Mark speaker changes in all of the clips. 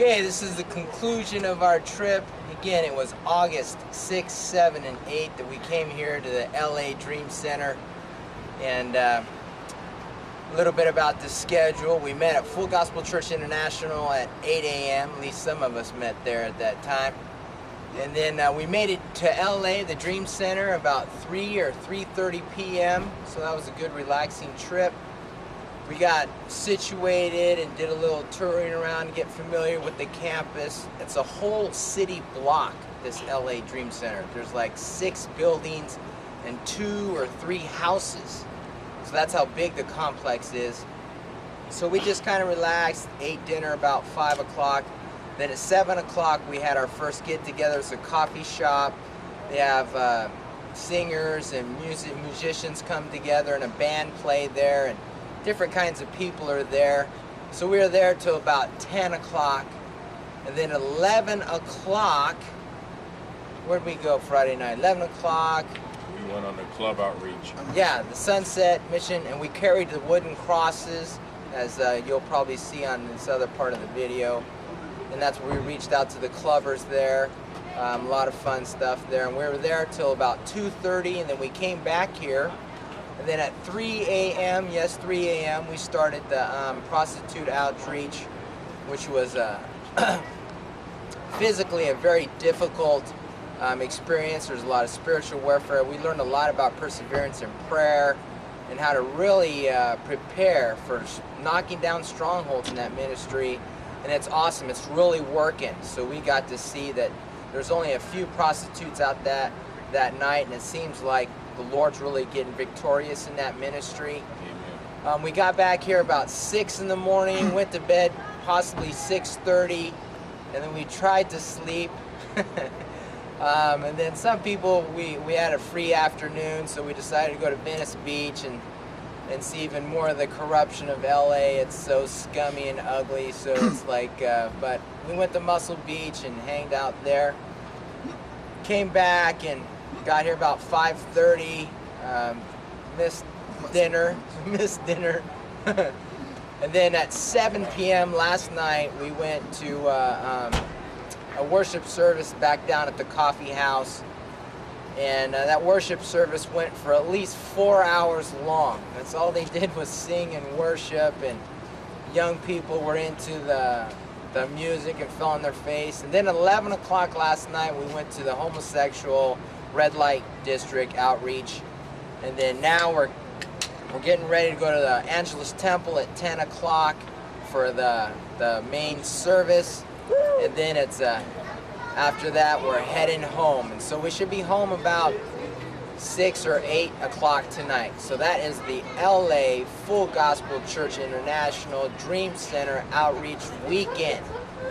Speaker 1: Okay, this is the conclusion of our trip. Again, it was August 6th, 7th, and 8th that we came here to the LA Dream Center. And a little bit about the schedule. We met at Full Gospel Church International at 8 a.m. At least some of us met there at that time. And then we made it to LA, the Dream Center, about 3 or 3:30 p.m. So that was a good, relaxing trip. We got situated and did a little touring around, get familiar with the campus. It's a whole city block, this LA Dream Center. There's like 6 buildings and 2 or 3 houses. So that's how big the complex is. So we just kind of relaxed, ate dinner about 5 o'clock. Then at 7 o'clock we had our first get together. It's a coffee shop. They have singers and musicians come together, and a band played there, and different kinds of people are there. So we were there till about 10 o'clock. And then 11 o'clock, where'd we go Friday night? 11 o'clock.
Speaker 2: We went on the club outreach.
Speaker 1: Yeah, the Sunset Mission, and we carried the wooden crosses, as you'll probably see on this other part of the video. And that's where we reached out to the clubbers there. A lot of fun stuff there. And we were there till about 2:30, and then we came back here. And then at 3 a.m., yes, 3 a.m., we started the prostitute outreach, which was physically a very difficult experience. There's a lot of spiritual warfare. We learned a lot about perseverance and prayer and how to really prepare for knocking down strongholds in that ministry. And it's awesome. It's really working. So we got to see that there's only a few prostitutes out that night, and it seems like the Lord's really getting victorious in that ministry. We got back here about 6 in the morning, went to bed possibly 6:30, and then we tried to sleep. And then some people, we had a free afternoon, so we decided to go to Venice Beach and see even more of the corruption of LA. It's so scummy and ugly, so it's like, but we went to Muscle Beach and hanged out there. Came back and got here about 5:30, missed dinner. And then at 7 p.m. last night, we went to a worship service back down at the coffee house. And that worship service went for at least 4 hours long. That's all they did was sing and worship, and young people were into the music and fell on their face. And then at 11 o'clock last night, we went to the homosexual red light district outreach. And then now we're getting ready to go to the Angelus Temple at 10 o'clock for the main service. And then it's after that we're heading home, and so we should be home about 6 or 8 o'clock tonight. So that is the LA Full Gospel Church International Dream Center Outreach Weekend.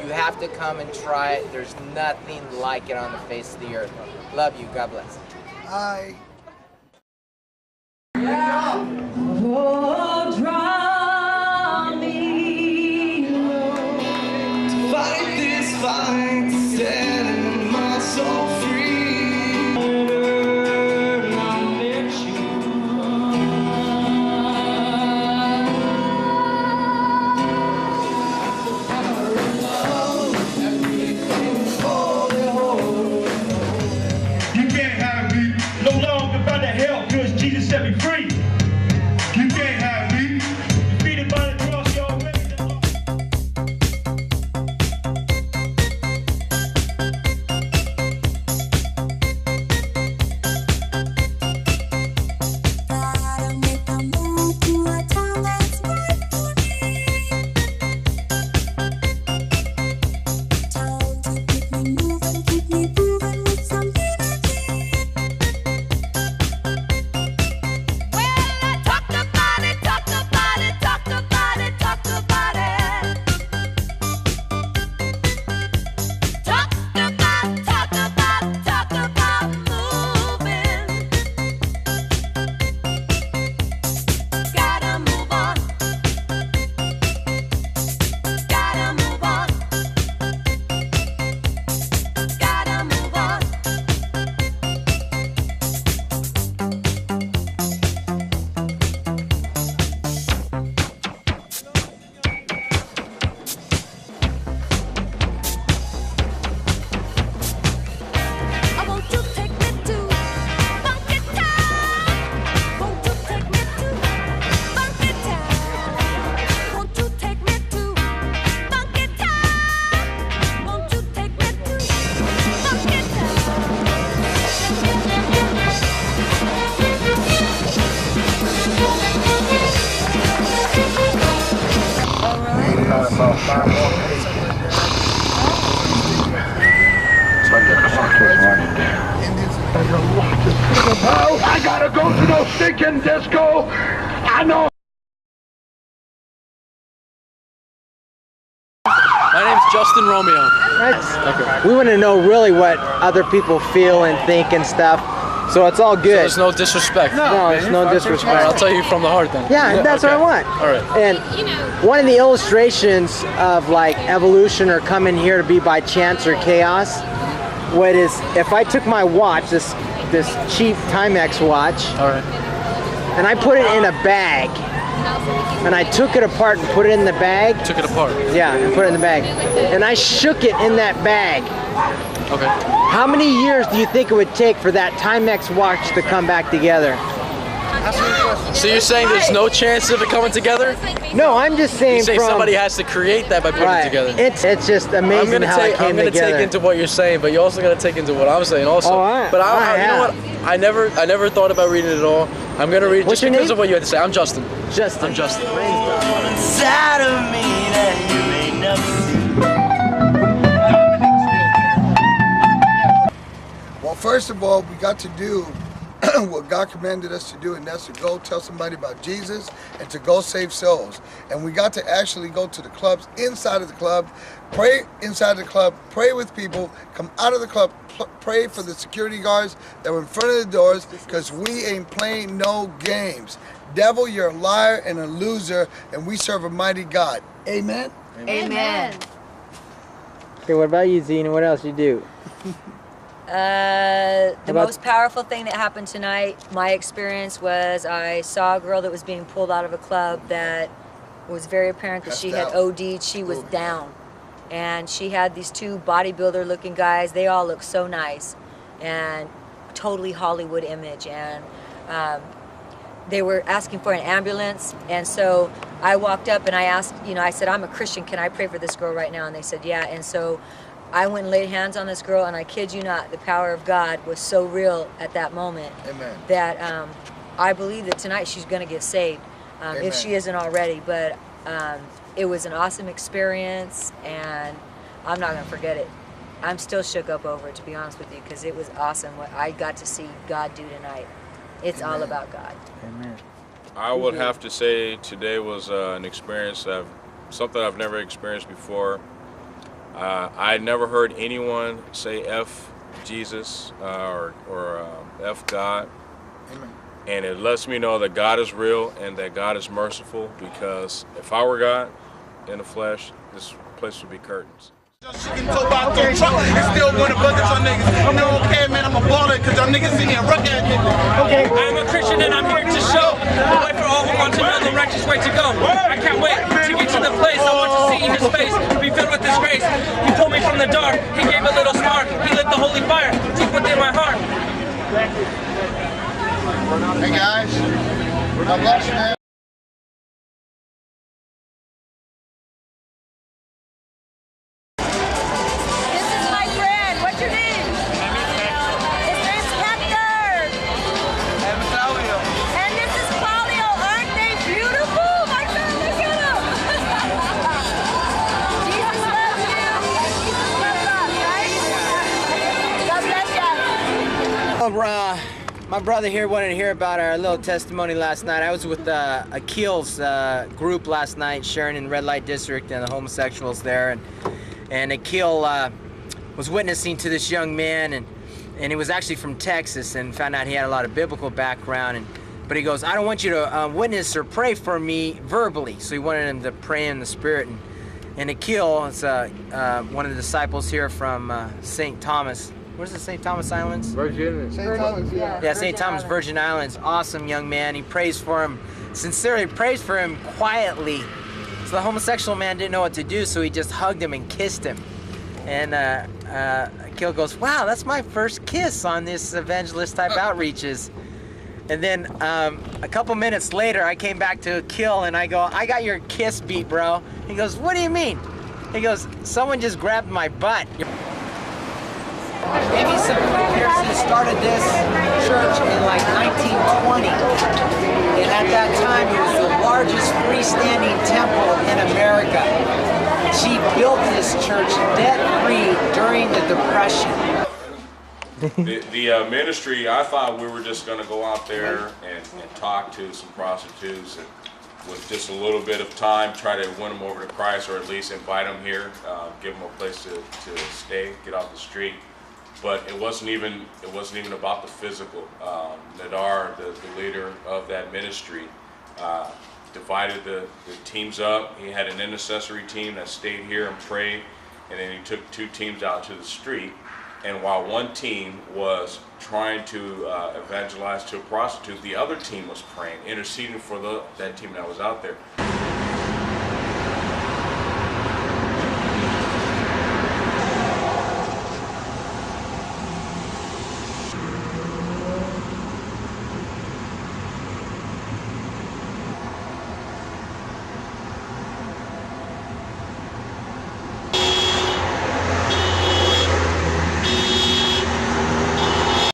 Speaker 1: You have to come and try it. There's nothing like it on the face of the earth. Love you. God bless.
Speaker 3: Bye.
Speaker 4: Yeah. Oh, draw me, Lord, to fight this fight, setting my soul free.
Speaker 5: You can't have me no longer by the hell, cause Jesus set me free. You can't
Speaker 3: music and disco. I know.
Speaker 5: My name's Justin Romeo.
Speaker 1: We want to know really what other people feel and think and stuff. So it's all
Speaker 5: So
Speaker 1: good.
Speaker 5: there's no disrespect.
Speaker 1: No, it's no disrespect.
Speaker 5: All right, I'll tell you from the heart then.
Speaker 1: Yeah, that's
Speaker 5: okay.
Speaker 1: what I want.
Speaker 5: All right.
Speaker 1: And one of the illustrations of like evolution or coming here to be by chance or chaos, what is if I took my watch, this cheap Timex watch,
Speaker 5: All right.
Speaker 1: and I put it in a bag, and I took it apart and put it in the bag.
Speaker 5: Took it apart.
Speaker 1: Yeah, and put it in the bag, and I shook it in that bag.
Speaker 5: Okay.
Speaker 1: How many years do you think it would take for that Timex watch to come back together?
Speaker 5: So you're saying there's no chance of it coming together?
Speaker 1: No, I'm just saying
Speaker 5: You're saying
Speaker 1: from
Speaker 5: somebody has to create that by putting it together.
Speaker 1: It's just amazing how it came
Speaker 5: I'm gonna
Speaker 1: together.
Speaker 5: take into what you're saying, but you're also gonna take into what I'm saying also.
Speaker 1: Oh,
Speaker 5: you know what? I never thought about reading it at all. I'm gonna read
Speaker 1: What's
Speaker 5: just
Speaker 1: your
Speaker 5: because
Speaker 1: name?
Speaker 5: of what you had to say. I'm Justin.
Speaker 1: Justin.
Speaker 5: I'm Justin.
Speaker 4: Inside of me that you may never see.
Speaker 6: Well, first of all, we got to do what God commanded us to do, and that's to go tell somebody about Jesus and to go save souls. And we got to actually go to the clubs, inside of the club, pray inside the club, pray with people, come out of the club, pray for the security guards that were in front of the doors, because we ain't playing no games. Devil, you're a liar and a loser, and we serve a mighty God. Amen?
Speaker 7: Amen.
Speaker 1: Okay, what about you, Zena? What else you do?
Speaker 7: The most powerful thing that happened tonight, my experience was I saw a girl that was being pulled out of a club that was very apparent that she had OD'd. She was down. And she had these two bodybuilder looking guys. They all looked so nice and totally Hollywood image. And they were asking for an ambulance. And so I walked up and I asked, I said, I'm a Christian. Can I pray for this girl right now? And they said, yeah. And so I went and laid hands on this girl, and I kid you not, the power of God was so real at that moment.
Speaker 6: Amen.
Speaker 7: That I believe that tonight she's going to get saved, if she isn't already. But it was an awesome experience, and I'm not going to forget it. I'm still shook up over it, to be honest with you, because it was awesome what I got to see God do tonight. It's all about God.
Speaker 1: Amen.
Speaker 2: I would have to say today was an experience something I've never experienced before. I never heard anyone say F Jesus or F God.
Speaker 6: Amen.
Speaker 2: And it lets me know that God is real and that God is merciful, because if I were God in the flesh, this place would be curtains.
Speaker 8: Still going to bucket on niggas. I'm not okay, man. I'm a baller because y'all niggas see me and rock at niggas. Okay.
Speaker 9: I'm a Christian and I'm here to show the way for all who want to know the righteous way to go. I can't wait to get to the place. I want to see his face, to be filled with his grace. He pulled me from the dark. He gave a little spark. He lit the holy fire deep within my heart.
Speaker 8: Hey guys, God bless you, man.
Speaker 1: My brother here wanted to hear about our little testimony last night. I was with Akil's group last night, sharing in Red Light District and the homosexuals there, and Akil was witnessing to this young man, and he was actually from Texas, and found out he had a lot of biblical background, but he goes, I don't want you to witness or pray for me verbally. So he wanted him to pray in the spirit, and Akil is one of the disciples here from St. Thomas. Where's the St. Thomas Islands?
Speaker 6: St. Thomas, yeah.
Speaker 1: Yeah, St. Thomas, Virgin Islands. Awesome young man. He prays for him, sincerely prays for him quietly. So the homosexual man didn't know what to do, so he just hugged him and kissed him. And Akil goes, wow, that's my first kiss on this evangelist type outreaches. And then a couple minutes later, I came back to Akil and I go, I got your kiss beat, bro. He goes, what do you mean? He goes, someone just grabbed my butt. Maybe some Pearson started this church in like 1920, and at that time it was the largest freestanding temple in America. She built this church debt-free during the Depression.
Speaker 2: The ministry, I thought we were just going to go out there and talk to some prostitutes and with just a little bit of time try to win them over to Christ, or at least invite them here, give them a place to stay, get off the street. But it wasn't even about the physical. Nadar, the leader of that ministry, divided the teams up. He had an intercessory team that stayed here and prayed, and then he took 2 teams out to the street. And while one team was trying to evangelize to a prostitute, the other team was praying, interceding for that team that was out there.